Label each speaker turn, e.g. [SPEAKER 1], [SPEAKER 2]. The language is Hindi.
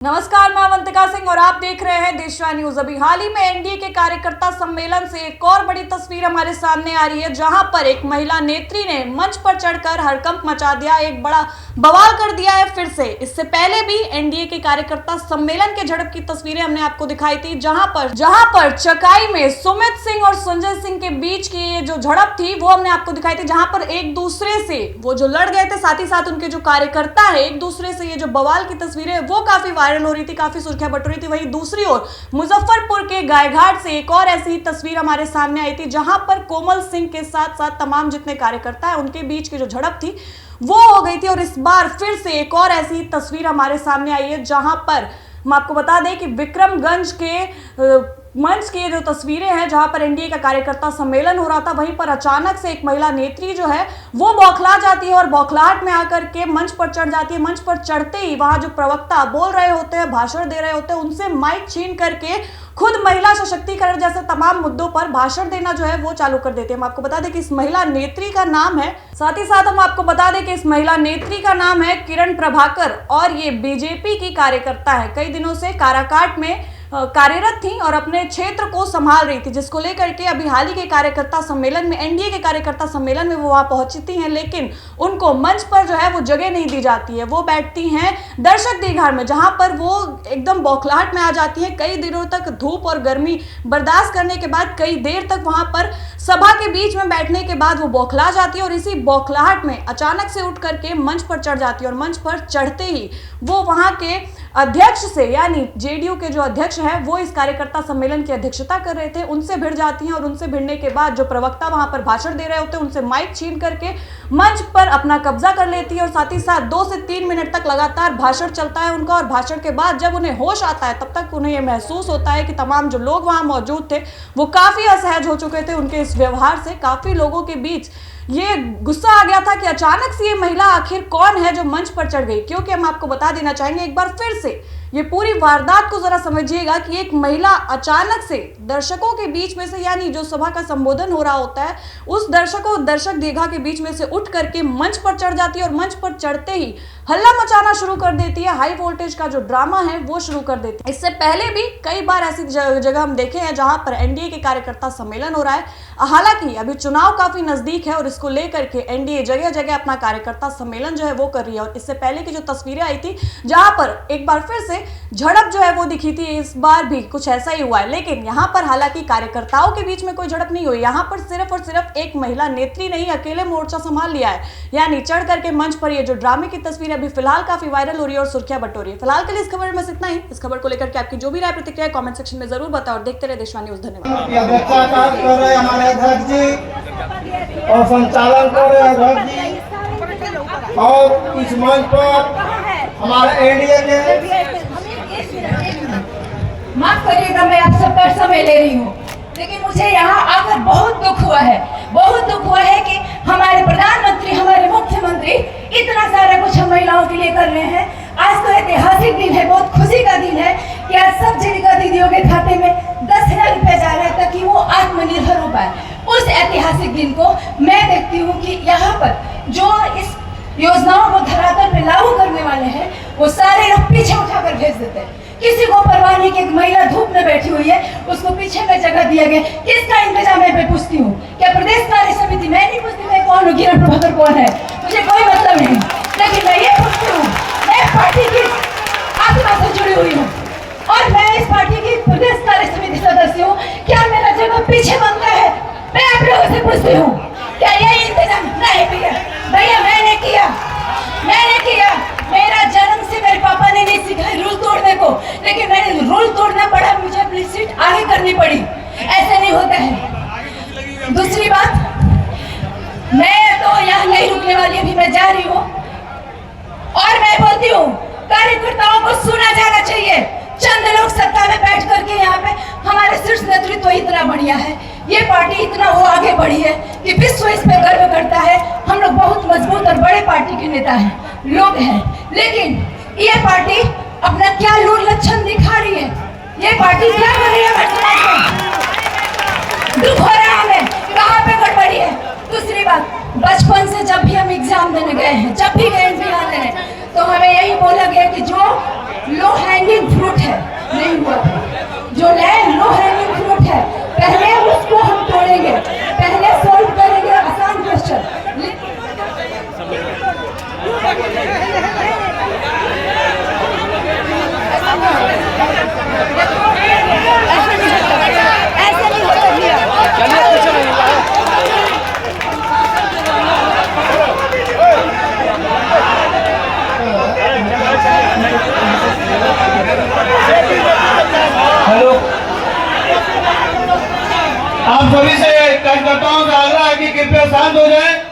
[SPEAKER 1] नमस्कार, मैं अवंतिका सिंह और आप देख रहे हैं देशवा न्यूज। अभी हाल ही में एनडीए के कार्यकर्ता सम्मेलन से एक और बड़ी तस्वीर हमारे सामने आ रही है, जहां पर एक महिला नेत्री ने मंच पर चढ़कर हड़कंप मचा दिया, एक बड़ा बवाल कर दिया है फिर से। इससे पहले भी एनडीए के कार्यकर्ता सम्मेलन के झड़प की तस्वीरें हमने आपको दिखाई थी, जहां पर चकाई में सुमित सिंह और संजय सिंह के बीच की ये जो झड़प थी वो हमने आपको दिखाई थी, जहां पर एक दूसरे से वो जो लड़ गए थे, साथ ही साथ उनके जो कार्यकर्ता है एक दूसरे से ये जो बवाल की तस्वीरें वो काफी वायरल हो रही थी, काफी सुर्खियां बट रही थी। वहीं दूसरी ओर मुजफ्फरपुर के गायघाट से एक और ऐसी ही तस्वीर हमारे सामने आई थी, जहां पर कोमल सिंह के साथ साथ तमाम जितने कार्यकर्ता है उनके बीच की जो झड़प थी वो हो गई थी। और इस बार फिर से एक और ऐसी तस्वीर हमारे सामने आई है, जहां पर हम आपको बता दें कि विक्रमगंज के मंच की जो तस्वीरें हैं, जहां पर एनडीए का कार्यकर्ता सम्मेलन हो रहा था, वहीं पर अचानक से एक महिला नेत्री जो है वो बौखला जाती है और बौखलाहट में आकर के मंच पर चढ़ जाती है। मंच पर चढ़ते ही वहां जो प्रवक्ता बोल रहे होते हैं, भाषण दे रहे होते हैं, उनसे माइक छीन करके खुद महिला सशक्तिकरण जैसे तमाम मुद्दों पर भाषण देना जो है वो चालू कर देते हैं। हम आपको बता दें कि इस महिला नेत्री का नाम है, साथ ही साथ हम आपको बता दें कि इस महिला नेत्री का नाम है किरण प्रभाकर और ये बीजेपी की कार्यकर्ता है। कई दिनों से काराकाट में कार्यरत थी और अपने क्षेत्र को संभाल रही थी, जिसको लेकर के अभी हाल ही के कार्यकर्ता सम्मेलन में, एनडीए के कार्यकर्ता सम्मेलन में वो वहां पहुंचती हैं, लेकिन उनको मंच पर जो है वो जगह नहीं दी जाती है। वो बैठती हैं दर्शक दीर्घार में, जहां पर वो एकदम बौखलाहट में आ जाती है। कई दिनों तक धूप और गर्मी बर्दाश्त करने के बाद कई देर तक वहां पर सभा के बीच में बैठने के बाद वो बौखला जाती है और इसी बौखलाहट में अचानक से उठ करके मंच पर चढ़ जाती है। और मंच पर चढ़ते ही वो वहां के अध्यक्ष से, यानी जेडीयू के जो अध्यक्ष है वो इस कार्यकर्ता सम्मेलन की अध्यक्षता कर रहे थे, उनसे भिड़ जाती हैं और उनसे भिड़ने के बाद जो प्रवक्ता वहां पर भाषण दे रहे होते हैं उनसे माइक छीन करके मंच पर अपना कब्जा कर लेती है। और साथ ही साथ 2 से 3 मिनट तक लगातार भाषण चलता है उनका, और भाषण के बाद जब उन्हें होश आता है तब तक उन्हें यह महसूस होता है कि तमाम जो लोग वहां मौजूद थे वो काफी असहज हो चुके थे उनके इस व्यवहार से। काफी लोगों के बीच ये गुस्सा आ गया था कि अचानक से ये महिला आखिर कौन है जो मंच पर चढ़ गई। क्योंकि हम आपको बता देना चाहेंगे एक बार फिर से, ये पूरी वारदात को जरा समझिएगा कि एक महिला अचानक से दर्शकों के बीच में से, यानी जो सभा का संबोधन हो रहा होता है उस दर्शक दीर्घा के बीच में से उठ करके मंच पर चढ़ जाती है और मंच पर चढ़ते ही हल्ला मचाना शुरू कर देती है। हाई वोल्टेज का जो ड्रामा है वो शुरू कर देती है। इससे पहले भी कई बार ऐसी जगह हम देखे हैं जहां पर एनडीए के कार्यकर्ता सम्मेलन हो रहा है। हालांकि अभी चुनाव काफी नजदीक है और इसको लेकर के एनडीए जगह जगह अपना कार्यकर्ता सम्मेलन जो है वो कर रही है। और इससे पहले की जो तस्वीरें आई थी जहां पर एक बार फिर से झड़प जो है वो दिखी थी, इस बार भी कुछ ऐसा ही हुआ है। लेकिन यहाँ पर हालांकि कार्यकर्ताओं के बीच में कोई झड़प नहीं हुई, यहाँ पर सिर्फ और सिर्फ एक महिला नेत्री ने ही अकेले मोर्चा संभाल लिया है, यानी चढ़ करके मंच पर। ये जो ड्रामे की तस्वीर अभी फिलहाल काफी वायरल हो रही है और सुर्खियां बट हो रही है। फिलहाल के लिए इस खबर में बस इतना ही। इस खबर को लेकर के आपकी जो भी राय प्रतिक्रिया है कमेंट सेक्शन में जरूर बताओ और देखते रहे देशवा न्यूज। धन्यवाद।
[SPEAKER 2] हमारे अध्यक्ष जी और संचालन कर रहे अध्यक्ष जी, और इस मंच पर हमारे एनडीए के,
[SPEAKER 3] माफ करिएगा मैं आप सबका समय ले रही हूँ, लेकिन मुझे यहाँ आकर बहुत दुख हुआ है, बहुत दुख हुआ है कि हमारे प्रधानमंत्री, हमारे मुख्यमंत्री इतना सारा कुछ हम महिलाओं के लिए कर रहे हैं। आज तो ऐतिहासिक दिन है, बहुत खुशी का दिन है कि आज सब जीविका दीदियों के खाते में 10,000 रुपए जा रहा है ताकि वो आत्मनिर्भर हो पाए। उस ऐतिहासिक दिन को मैं देखती हूँ कि यहाँ पर जो इस योजनाओं को धरातल पे लागू करने वाले हैं वो सारे लोग पीछे उठाकर भेज देते हैं। किसी को परवाह नहीं कि एक महिला धूप में बैठी हुई है उसको पीछे में जगह दिया गया। किसका इंतजाम है मैं पूछती हूँ? क्या प्रदेश कार्य समिति? मैं नहीं पूछती मैं कौन हूँ, किरण प्रभाकर कौन है, मुझे कोई मतलब नहीं। लेकिन मैं ये पूछती हूँ, मैं पार्टी की आत्मा से जुड़ी हुई हूँ और मैं इस पार्टी की प्रदेश कार्य समिति सदस्य हूँ। क्या मेरा जगह पीछे बनता है? मैं आप लोगों से पूछती हूँ, क्या ये इंतजाम? नहीं भैया, भैया मैंने किया। मेरा जन्म से मेरे पापा ने नहीं सिखाया रूल तोड़ने को, लेकिन मैंने रूल तोड़ना पड़ा, मुझे अपनी सीट आगे करनी पड़ी। ऐसे नहीं होता है। दूसरी बात, मैं तो यहाँ नहीं रुकने वाली, अभी मैं जा रही हूँ और मैं बोलती हूँ कार्यकर्ताओं को सुना जाना चाहिए। चंद लोग सत्ता में बैठ करके यहाँ पे हमारे शीर्ष नेतृत्व तो इतना बढ़िया है, ये पार्टी इतना वो आगे बढ़ी है कि विश्व इस पे गर्व करता है। हम लोग बहुत मजबूत और बड़े पार्टी के नेता हैं, लोग हैं, लेकिन ये पार्टी अपना क्या लूर लक्षण दिखा रही है? ये पार्टी क्या कर रही है? दुख हो रहा है हमें, कहाँ पे गड़बड़ी है? दूसरी बात, बचपन से जब भी हम एग्जाम देने गए हैं, जब भी गए इम्तिहान देने, तो हमें यही बोला गया कि जो लो हैंगिंग फ्रूट है, नहीं हुआ था। जो नया लो हैंगिंग फ्रूट है, पहले उसको हम तोड़ेंगे, पहले सॉल्व करेंगे आसान क्वेश्चन। ऐसे नहीं हो सकता।
[SPEAKER 2] हेलो, आप सभी से कार्यकर्ताओं का आग्रह है कि कृपया शांत हो जाएं।